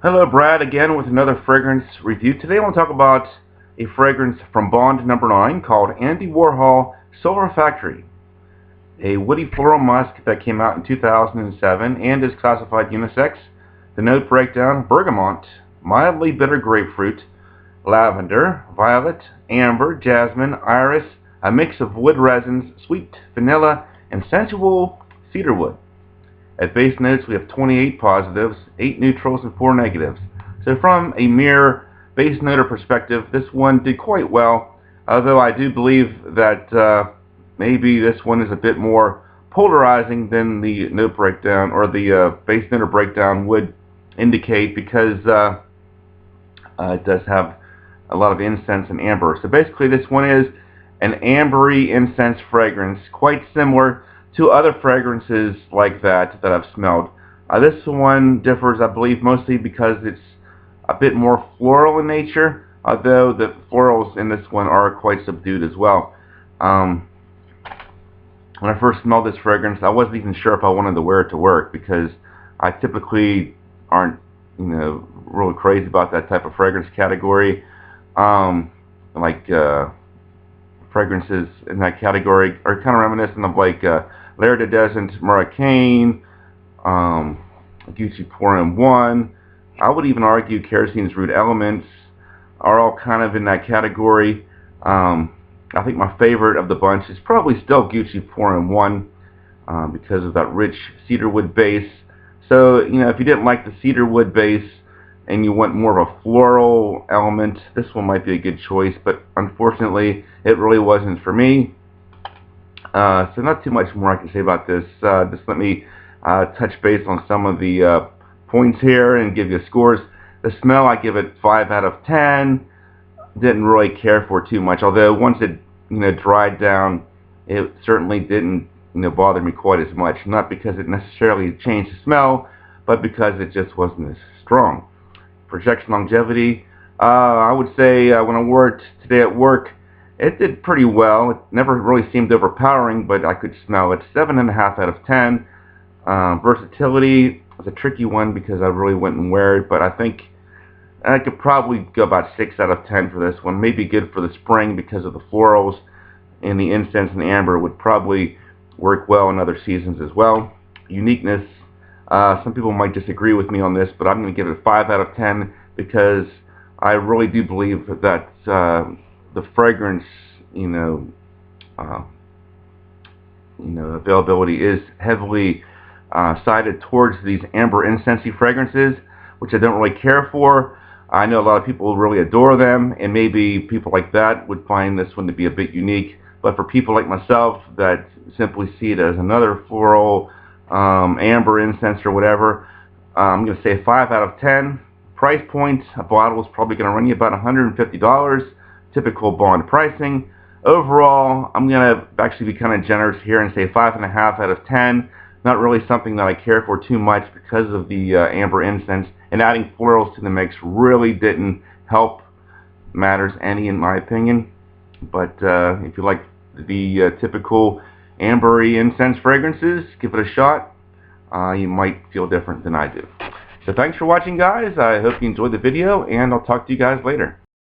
Hello, Brad, again with another fragrance review. Today I want to talk about a fragrance from Bond number 9 called Andy Warhol Silver Factory. A woody floral musk that came out in 2007 and is classified unisex. The note breakdown: bergamot, mildly bitter grapefruit, lavender, violet, amber, jasmine, iris, a mix of wood resins, sweet vanilla, and sensual cedarwood. At base notes, we have 28 positives, 8 neutrals, and 4 negatives. So from a mere base noter perspective, this one did quite well, although I do believe that maybe this one is a bit more polarizing than the note breakdown or the base noter breakdown would indicate, because it does have a lot of incense and amber. So basically this one is an ambery incense fragrance, quite similar to other fragrances like that I've smelled. This one differs, I believe, mostly because it's a bit more floral in nature, although the florals in this one are quite subdued as well. When I first smelled this fragrance, I wasn't even sure if I wanted to wear it to work, because I typically aren't, really crazy about that type of fragrance category. Fragrances in that category are kind of reminiscent of like L'air de Descent, Marrakein, Gucci Pour in One. I would even argue Kerosine's Root Elements are all kind of in that category. I think my favorite of the bunch is probably still Gucci Pour in One, because of that rich cedarwood base. So, if you didn't like the cedarwood base and you want more of a floral element, this one might be a good choice, but unfortunately it really wasn't for me. So not too much more I can say about this. Just let me touch base on some of the points here and give you scores. The smell, I give it 5 out of 10. Didn't really care for too much, although once it dried down, it certainly didn't bother me quite as much. Not because it necessarily changed the smell, but because it just wasn't as strong. Projection longevity, I would say when I wore it today at work, it did pretty well. It never really seemed overpowering, but I could smell it. 7.5 out of 10. Versatility was a tricky one because I really wouldn't wear it, but I think I could probably go about 6 out of 10 for this one. Maybe good for the spring because of the florals, and the incense and amber would probably work well in other seasons as well. Uniqueness, some people might disagree with me on this, but I'm going to give it 5 out of 10 because I really do believe that the fragrance, availability is heavily sided towards these amber incensey fragrances, which I don't really care for. I know a lot of people really adore them, and maybe people like that would find this one to be a bit unique. But for people like myself that simply see it as another floral, amber incense or whatever, I'm going to say 5 out of 10. Price point, a bottle is probably going to run you about $150, typical Bond pricing. Overall, I'm going to actually be kind of generous here and say 5.5 out of 10. Not really something that I care for too much because of the amber incense, and adding florals to the mix really didn't help matters any, in my opinion. But if you like the typical ambery incense fragrances, give it a shot. You might feel different than I do. So thanks for watching, guys. I hope you enjoyed the video, and I'll talk to you guys later.